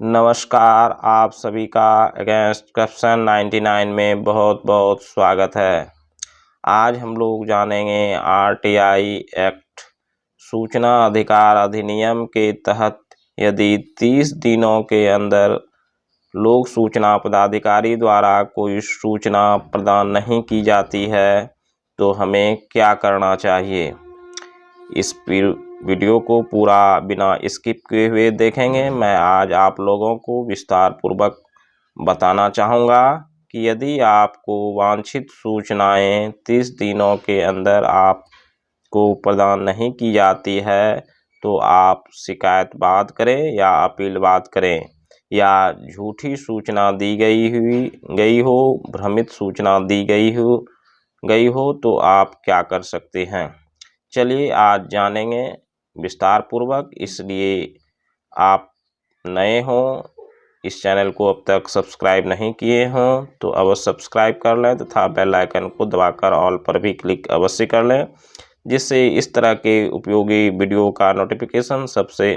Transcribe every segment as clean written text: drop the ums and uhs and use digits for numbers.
नमस्कार, आप सभी का अगेंस्ट करप्शन 99 में बहुत बहुत स्वागत है। आज हम लोग जानेंगे आरटीआई एक्ट सूचना अधिकार अधिनियम के तहत यदि 30 दिनों के अंदर लोक सूचना पदाधिकारी द्वारा कोई सूचना प्रदान नहीं की जाती है तो हमें क्या करना चाहिए। इस वीडियो को पूरा बिना स्किप किए हुए देखेंगे। मैं आज आप लोगों को विस्तार पूर्वक बताना चाहूँगा कि यदि आपको वांछित सूचनाएं 30 दिनों के अंदर आपको प्रदान नहीं की जाती है तो आप शिकायत बात करें या अपील बात करें, या झूठी सूचना दी गई हो, भ्रमित सूचना दी गई हो तो आप क्या कर सकते हैं। चलिए आज जानेंगे विस्तार पूर्वक। इसलिए आप नए हों, इस चैनल को अब तक सब्सक्राइब नहीं किए हों तो अवश्य सब्सक्राइब कर लें तथा बेल आइकन को दबाकर ऑल पर भी क्लिक अवश्य कर लें, जिससे इस तरह के उपयोगी वीडियो का नोटिफिकेशन सबसे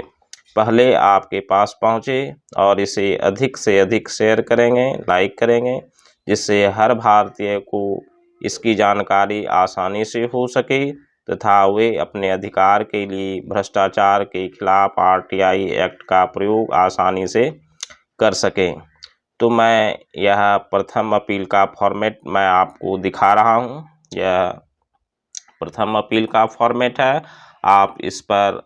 पहले आपके पास पहुंचे। और इसे अधिक से अधिक शेयर करेंगे, लाइक करेंगे, जिससे हर भारतीय को इसकी जानकारी आसानी से हो सके तथा वे अपने अधिकार के लिए भ्रष्टाचार के खिलाफ आरटीआई एक्ट का प्रयोग आसानी से कर सकें। तो मैं यह प्रथम अपील का फॉर्मेट मैं आपको दिखा रहा हूं। यह प्रथम अपील का फॉर्मेट है। आप इस पर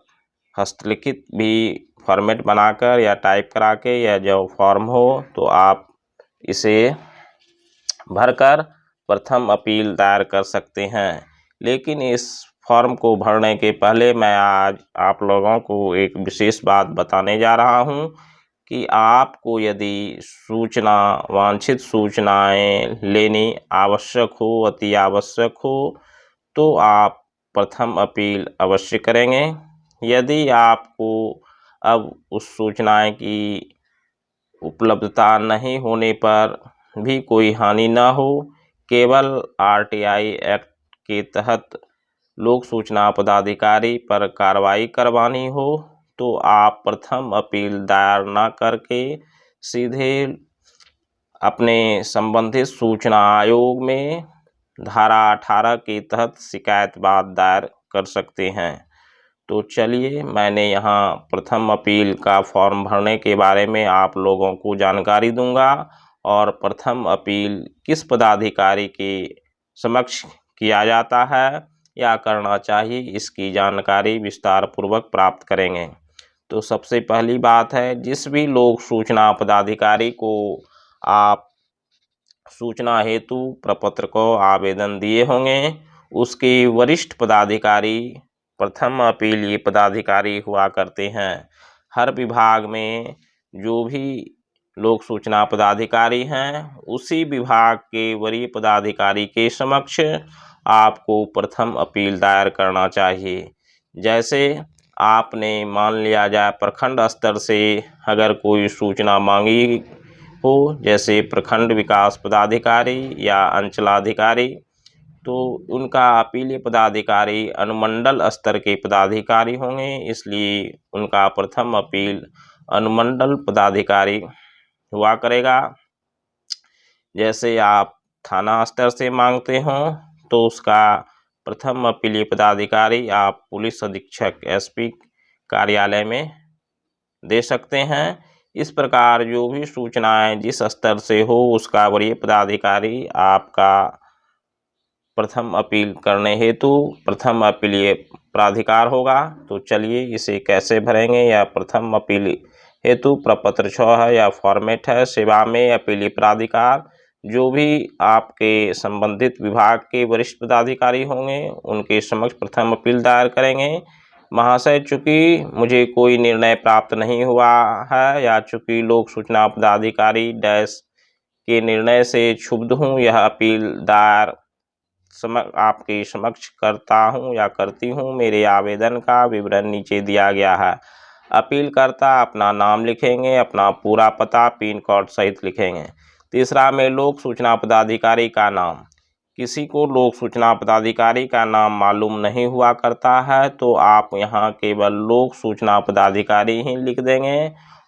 हस्तलिखित भी फॉर्मेट बनाकर या टाइप करा के या जो फॉर्म हो तो आप इसे भरकर प्रथम अपील दायर कर सकते हैं। लेकिन इस फॉर्म को भरने के पहले मैं आज आप लोगों को एक विशेष बात बताने जा रहा हूं कि आपको यदि वांछित सूचनाएं लेनी आवश्यक हो, अति आवश्यक हो, तो आप प्रथम अपील अवश्य करेंगे। यदि आपको अब उस सूचनाएं की उपलब्धता नहीं होने पर भी कोई हानि न हो, केवल आरटीआई एक्ट के तहत लोक सूचना पदाधिकारी पर कार्रवाई करवानी हो तो आप प्रथम अपील दायर न करके सीधे अपने संबंधित सूचना आयोग में धारा 18 के तहत शिकायत बात दायर कर सकते हैं। तो चलिए मैंने यहाँ प्रथम अपील का फॉर्म भरने के बारे में आप लोगों को जानकारी दूंगा और प्रथम अपील किस पदाधिकारी के समक्ष किया जाता है या करना चाहिए, इसकी जानकारी विस्तार पूर्वक प्राप्त करेंगे। तो सबसे पहली बात है, जिस भी लोक सूचना पदाधिकारी को आप सूचना हेतु प्रपत्र को आवेदन दिए होंगे, उसके वरिष्ठ पदाधिकारी प्रथम अपीलीय पदाधिकारी हुआ करते हैं। हर विभाग में जो भी लोक सूचना पदाधिकारी हैं, उसी विभाग के वरीय पदाधिकारी के समक्ष आपको प्रथम अपील दायर करना चाहिए। जैसे आपने मान लिया जाए प्रखंड स्तर से अगर कोई सूचना मांगी हो, जैसे प्रखंड विकास पदाधिकारी या अंचलाधिकारी, तो उनका अपीलीय पदाधिकारी अनुमंडल स्तर के पदाधिकारी होंगे, इसलिए उनका प्रथम अपील अनुमंडल पदाधिकारी हुआ करेगा। जैसे आप थाना स्तर से मांगते हों तो उसका प्रथम अपीलीय पदाधिकारी आप पुलिस अधीक्षक एसपी कार्यालय में दे सकते हैं। इस प्रकार जो भी सूचनाएं जिस स्तर से हो उसका वरीय पदाधिकारी आपका प्रथम अपील करने हेतु प्रथम अपीलीय प्राधिकार होगा। तो चलिए इसे कैसे भरेंगे। या प्रथम अपील हेतु प्रपत्र 6 है या फॉर्मेट है, सेवा में अपीलीय प्राधिकार जो भी आपके संबंधित विभाग के वरिष्ठ पदाधिकारी होंगे उनके समक्ष प्रथम अपील दायर करेंगे। महाशय, चूँकि मुझे कोई निर्णय प्राप्त नहीं हुआ है या चूँकि लोक सूचना पदाधिकारी डैश के निर्णय से क्षुब्ध हूँ, यह अपील दायर आपके समक्ष करता हूँ या करती हूँ। मेरे आवेदन का विवरण नीचे दिया गया है। अपीलकर्ता अपना नाम लिखेंगे, अपना पूरा पता, पिन कोड सहित लिखेंगे। तीसरा में लोक सूचना पदाधिकारी का नाम। किसी को लोक सूचना पदाधिकारी का नाम मालूम नहीं हुआ करता है तो आप यहाँ केवल लोक सूचना पदाधिकारी ही लिख देंगे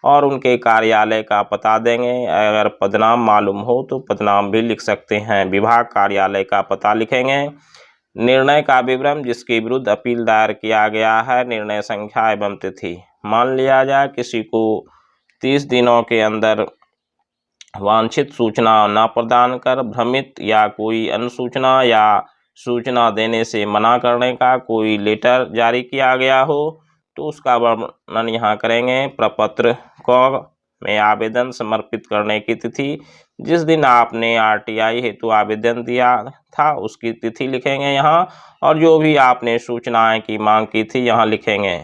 और उनके कार्यालय का पता देंगे। अगर पदनाम मालूम हो तो पदनाम भी लिख सकते हैं। विभाग कार्यालय का पता लिखेंगे। निर्णय का विवरण जिसके विरुद्ध अपील दायर किया गया है, निर्णय संख्या एवं तिथि। मान लिया जाए किसी को 30 दिनों के अंदर वांछित सूचना न प्रदान कर भ्रमित या कोई अनुसूचना या सूचना देने से मना करने का कोई लेटर जारी किया गया हो तो उसका वर्णन यहाँ करेंगे। प्रपत्र क में आवेदन समर्पित करने की तिथि, जिस दिन आपने आरटीआई हेतु आवेदन दिया था उसकी तिथि लिखेंगे यहाँ, और जो भी आपने सूचनाएं की मांग की थी यहाँ लिखेंगे।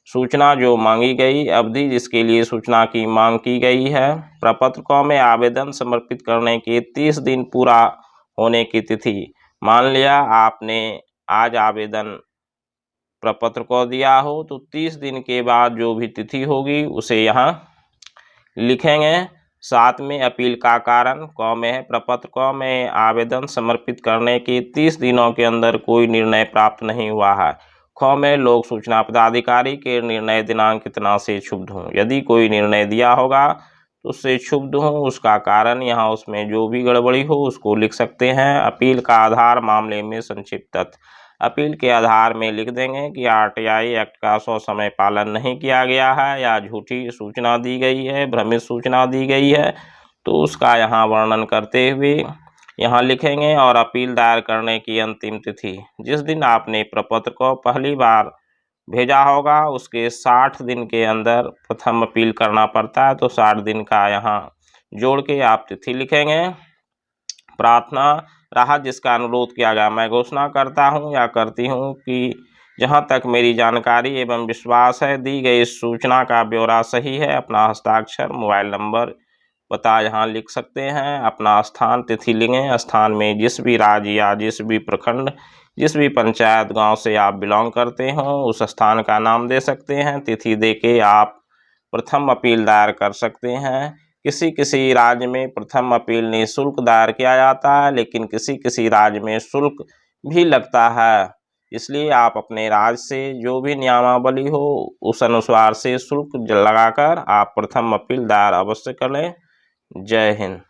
सूचना जो मांगी गई, अवधि जिसके लिए सूचना की मांग की गई है। प्रपत्र क में आवेदन समर्पित करने के 30 दिन पूरा होने की तिथि। मान लिया आपने आज आवेदन प्रपत्र को दिया हो तो 30 दिन के बाद जो भी तिथि होगी उसे यहाँ लिखेंगे। साथ में अपील का कारण क में है। प्रपत्र क में आवेदन समर्पित करने के 30 दिनों के अंदर कोई निर्णय प्राप्त नहीं हुआ है। ख में लोक सूचना पदाधिकारी के निर्णय दिनांक कितना से क्षुब्ध हूँ। यदि कोई निर्णय दिया होगा तो उससे क्षुब्ध हूँ, उसका कारण यहाँ उसमें जो भी गड़बड़ी हो उसको लिख सकते हैं। अपील का आधार मामले में संक्षिप्त तथ्य। अपील के आधार में लिख देंगे कि आरटीआई एक्ट का ससमय पालन नहीं किया गया है या झूठी सूचना दी गई है, भ्रमित सूचना दी गई है, तो उसका यहाँ वर्णन करते हुए यहाँ लिखेंगे। और अपील दायर करने की अंतिम तिथि, जिस दिन आपने प्रपत्र को पहली बार भेजा होगा उसके 60 दिन के अंदर प्रथम अपील करना पड़ता है, तो 60 दिन का यहाँ जोड़ के आप तिथि लिखेंगे। प्रार्थना राहत जिसका अनुरोध किया गया। मैं घोषणा करता हूं या करती हूं कि जहां तक मेरी जानकारी एवं विश्वास है दी गई सूचना का ब्यौरा सही है। अपना हस्ताक्षर, मोबाइल नंबर, पता यहाँ लिख सकते हैं। अपना स्थान, तिथि लिखें। स्थान में जिस भी राज्य या जिस भी प्रखंड, जिस भी पंचायत गांव से आप बिलोंग करते हो उस स्थान का नाम दे सकते हैं। तिथि देके आप प्रथम अपील दायर कर सकते हैं। किसी किसी राज्य में प्रथम अपील निःशुल्क दायर किया जाता है, लेकिन किसी किसी राज्य में शुल्क भी लगता है। इसलिए आप अपने राज्य से जो भी नियमावली हो उस अनुसार से शुल्क लगाकर आप प्रथम अपील दायर अवश्य करें। जय हिंद।